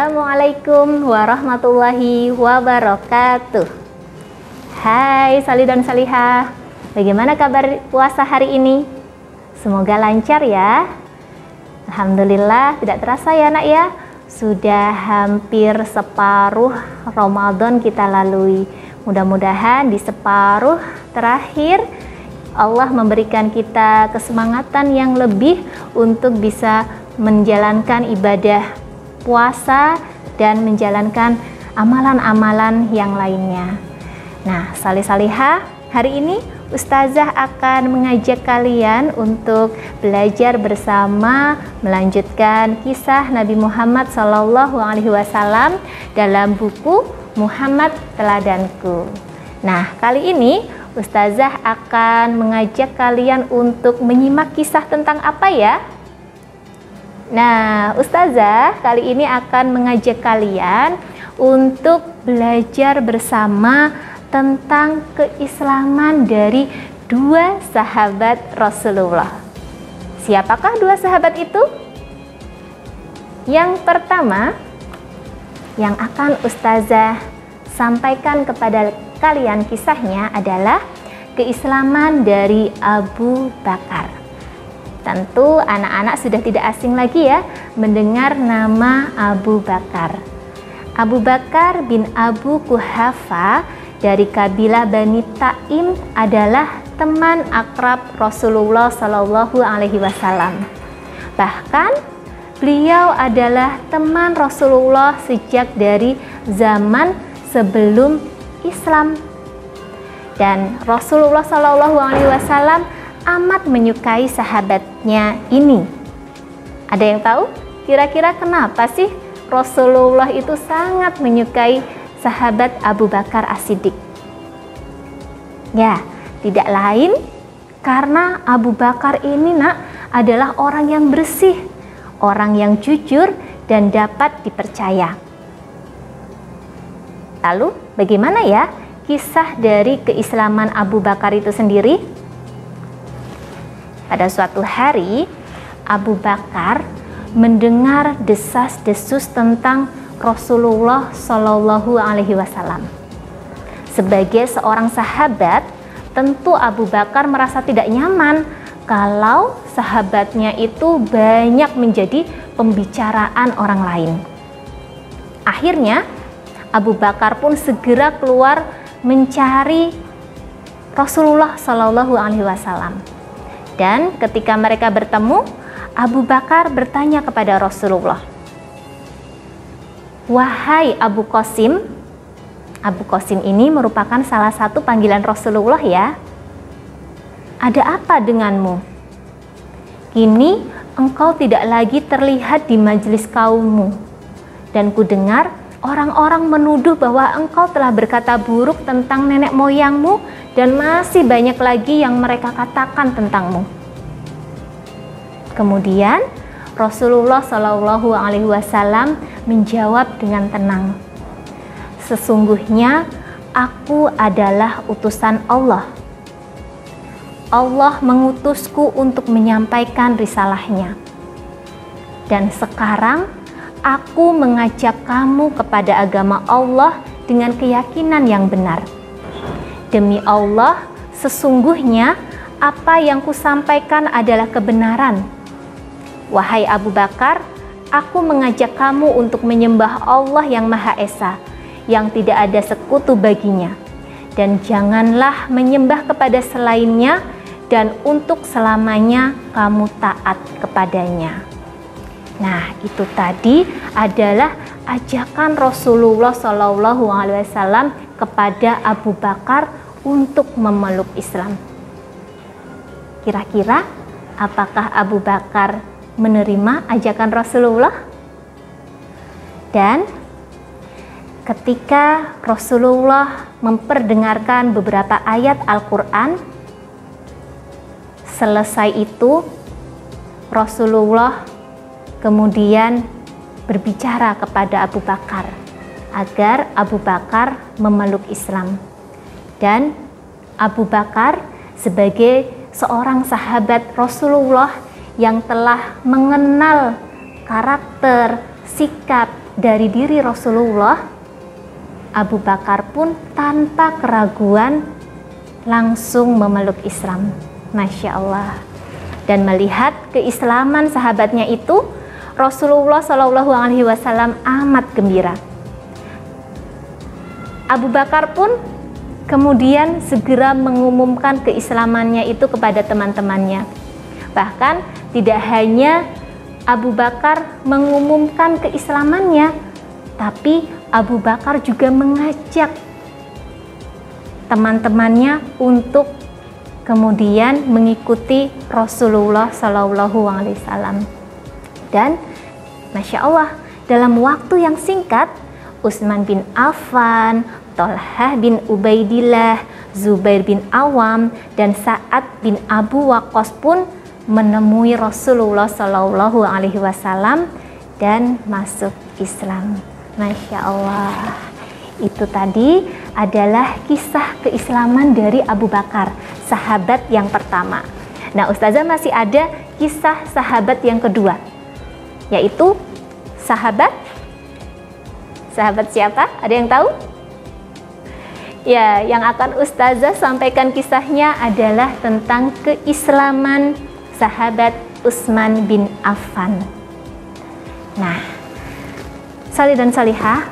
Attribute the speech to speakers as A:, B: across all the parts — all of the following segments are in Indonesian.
A: Assalamualaikum warahmatullahi wabarakatuh. Hai Salih dan Salihah, bagaimana kabar puasa hari ini? Semoga lancar ya. Alhamdulillah, tidak terasa ya nak ya, sudah hampir separuh Ramadan kita lalui. Mudah-mudahan di separuh terakhir Allah memberikan kita kesemangatan yang lebih untuk bisa menjalankan ibadah puasa dan menjalankan amalan-amalan yang lainnya. Nah, Salih-Salihah, hari ini Ustazah akan mengajak kalian untuk belajar bersama melanjutkan kisah Nabi Muhammad SAW dalam buku Muhammad Teladanku. Nah, kali ini Ustazah akan mengajak kalian untuk menyimak kisah tentang apa ya? Nah, Ustazah kali ini akan mengajak kalian untuk belajar bersama tentang keislaman dari dua sahabat Rasulullah. Siapakah dua sahabat itu? Yang pertama yang akan Ustazah sampaikan kepada kalian kisahnya adalah keislaman dari Abu Bakar. Tentu anak-anak sudah tidak asing lagi ya mendengar nama Abu Bakar. Abu Bakar bin Abu Kuhafa dari kabilah Bani Taim adalah teman akrab Rasulullah Shallallahu Alaihi Wasallam. Bahkan beliau adalah teman Rasulullah sejak dari zaman sebelum Islam. Dan Rasulullah Shallallahu Alaihi Wasallam amat menyukai sahabatnya ini. Ada yang tahu? Kira-kira kenapa sih Rasulullah itu sangat menyukai sahabat Abu Bakar As-Siddiq? Ya, tidak lain karena Abu Bakar ini nak adalah orang yang bersih, orang yang jujur dan dapat dipercaya. Lalu bagaimana ya kisah dari keislaman Abu Bakar itu sendiri? Pada suatu hari, Abu Bakar mendengar desas-desus tentang Rasulullah Shallallahu Alaihi Wasallam. Sebagai seorang sahabat, tentu Abu Bakar merasa tidak nyaman kalau sahabatnya itu banyak menjadi pembicaraan orang lain. Akhirnya, Abu Bakar pun segera keluar mencari Rasulullah Shallallahu Alaihi Wasallam. Dan ketika mereka bertemu, Abu Bakar bertanya kepada Rasulullah, "Wahai Abu Qasim," Abu Qasim ini merupakan salah satu panggilan Rasulullah ya, "ada apa denganmu? Kini engkau tidak lagi terlihat di majelis kaummu, dan kudengar orang-orang menuduh bahwa engkau telah berkata buruk tentang nenek moyangmu dan masih banyak lagi yang mereka katakan tentangmu." Kemudian Rasulullah Shallallahu Alaihi Wasallam menjawab dengan tenang, "Sesungguhnya aku adalah utusan Allah. Allah mengutusku untuk menyampaikan risalahnya. Dan sekarang aku mengajak kamu kepada agama Allah dengan keyakinan yang benar. Demi Allah, sesungguhnya apa yang kusampaikan adalah kebenaran. Wahai Abu Bakar, aku mengajak kamu untuk menyembah Allah yang Maha Esa, yang tidak ada sekutu baginya. Dan janganlah menyembah kepada selainnya, dan untuk selamanya kamu taat kepadanya." Nah, itu tadi adalah ajakan Rasulullah SAW kepada Abu Bakar untuk memeluk Islam. Kira-kira apakah Abu Bakar menerima ajakan Rasulullah? Dan ketika Rasulullah memperdengarkan beberapa ayat Al-Quran, selesai itu Rasulullah kemudian berbicara kepada Abu Bakar agar Abu Bakar memeluk Islam. Dan Abu Bakar sebagai seorang sahabat Rasulullah yang telah mengenal karakter, sikap, dari diri Rasulullah, Abu Bakar pun tanpa keraguan langsung memeluk Islam. Masya Allah. Dan melihat keislaman sahabatnya itu, Rasulullah Shallallahu Alaihi Wasallam amat gembira. Abu Bakar pun kemudian segera mengumumkan keislamannya itu kepada teman-temannya. Bahkan tidak hanya Abu Bakar mengumumkan keislamannya, tapi Abu Bakar juga mengajak teman-temannya untuk kemudian mengikuti Rasulullah Shallallahu Alaihi Wasallam. Dan Masya Allah, dalam waktu yang singkat, Utsman bin Affan, Thalhah bin Ubaidillah, Zubair bin Awam, dan Sa'ad bin Abu Waqqas pun menemui Rasulullah Shallallahu Alaihi Wasallam dan masuk Islam. Masya Allah. Itu tadi adalah kisah keislaman dari Abu Bakar, sahabat yang pertama. Nah, Ustazah masih ada kisah sahabat yang kedua, yaitu sahabat siapa? Ada yang tahu? Ya, yang akan Ustazah sampaikan kisahnya adalah tentang keislaman sahabat Utsman bin Affan. Nah, salih dan salihah,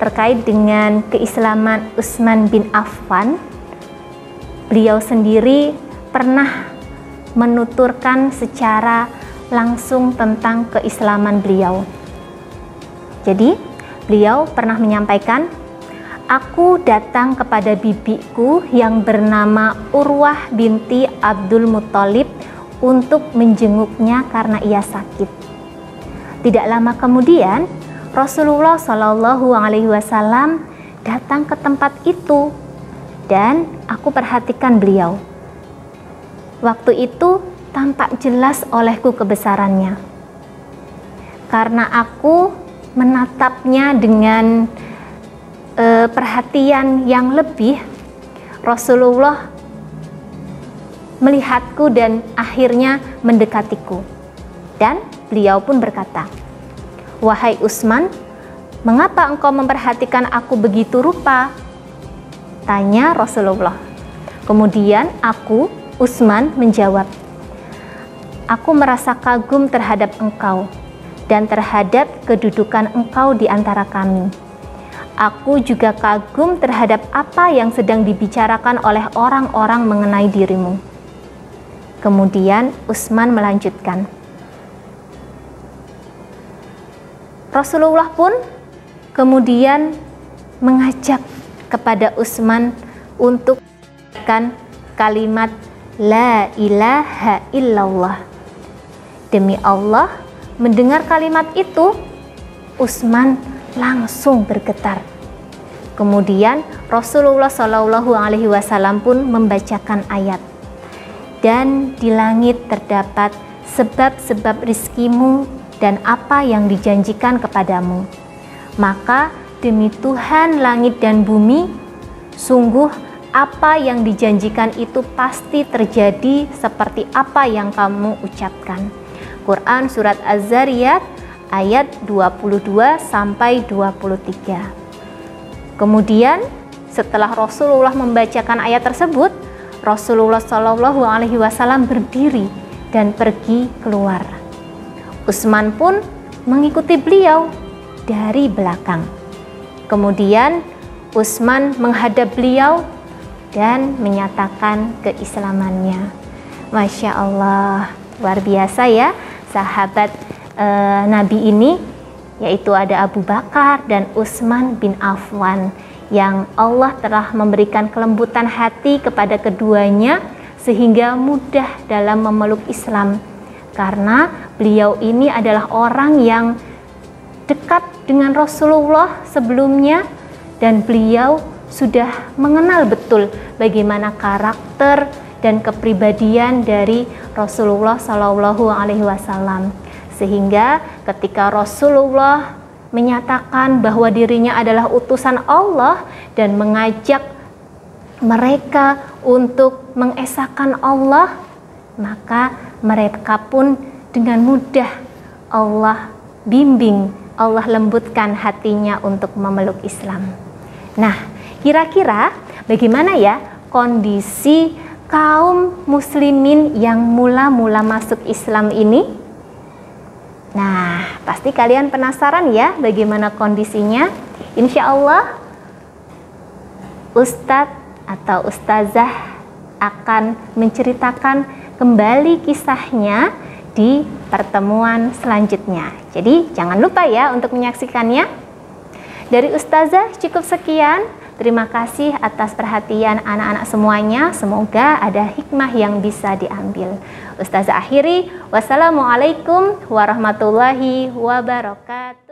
A: terkait dengan keislaman Utsman bin Affan, beliau sendiri pernah menuturkan secara langsung tentang keislaman beliau. Jadi, beliau pernah menyampaikan, "Aku datang kepada bibiku yang bernama Urwah binti Abdul Muthalib untuk menjenguknya karena ia sakit. Tidak lama kemudian, Rasulullah Shallallahu Alaihi Wasallam datang ke tempat itu dan aku perhatikan beliau. Waktu itu tampak jelas olehku kebesarannya. Karena aku menatapnya dengan perhatian yang lebih, Rasulullah melihatku dan akhirnya mendekatiku. Dan beliau pun berkata, 'Wahai Utsman, mengapa engkau memperhatikan aku begitu rupa?' tanya Rasulullah. Kemudian aku, Utsman, menjawab, 'Aku merasa kagum terhadap engkau dan terhadap kedudukan engkau di antara kami. Aku juga kagum terhadap apa yang sedang dibicarakan oleh orang-orang mengenai dirimu.' Kemudian Utsman melanjutkan, Rasulullah pun kemudian mengajak kepada Utsman untuk mengatakan kalimat La ilaha illallah. Demi Allah, mendengar kalimat itu, Utsman langsung bergetar. Kemudian Rasulullah Shallallahu Alaihi Wasallam pun membacakan ayat, dan di langit terdapat sebab-sebab rizkimu dan apa yang dijanjikan kepadamu. Maka demi Tuhan langit dan bumi, sungguh apa yang dijanjikan itu pasti terjadi seperti apa yang kamu ucapkan. Quran Surat Az-Zariyat ayat 22 sampai 23. Kemudian setelah Rasulullah membacakan ayat tersebut, Rasulullah Shallallahu Alaihi Wasallam berdiri dan pergi keluar. Utsman pun mengikuti beliau dari belakang. Kemudian Utsman menghadap beliau dan menyatakan keislamannya. Masya Allah, luar biasa ya sahabat Nabi ini, yaitu ada Abu Bakar dan Utsman bin Affan, yang Allah telah memberikan kelembutan hati kepada keduanya sehingga mudah dalam memeluk Islam. Karena beliau ini adalah orang yang dekat dengan Rasulullah sebelumnya, dan beliau sudah mengenal betul bagaimana karakter dan kepribadian dari Rasulullah Shallallahu Alaihi Wasallam. Sehingga ketika Rasulullah menyatakan bahwa dirinya adalah utusan Allah dan mengajak mereka untuk mengesahkan Allah, maka mereka pun dengan mudah Allah bimbing, Allah lembutkan hatinya untuk memeluk Islam. Nah, kira-kira bagaimana ya kondisi kaum muslimin yang mula-mula masuk Islam ini? Nah, pasti kalian penasaran ya bagaimana kondisinya? Insya Allah Ustadz atau Ustazah akan menceritakan kembali kisahnya di pertemuan selanjutnya. Jadi jangan lupa ya untuk menyaksikannya. Dari Ustazah cukup sekian. Terima kasih atas perhatian anak-anak semuanya. Semoga ada hikmah yang bisa diambil. Ustazah akhiri, wassalamualaikum warahmatullahi wabarakatuh.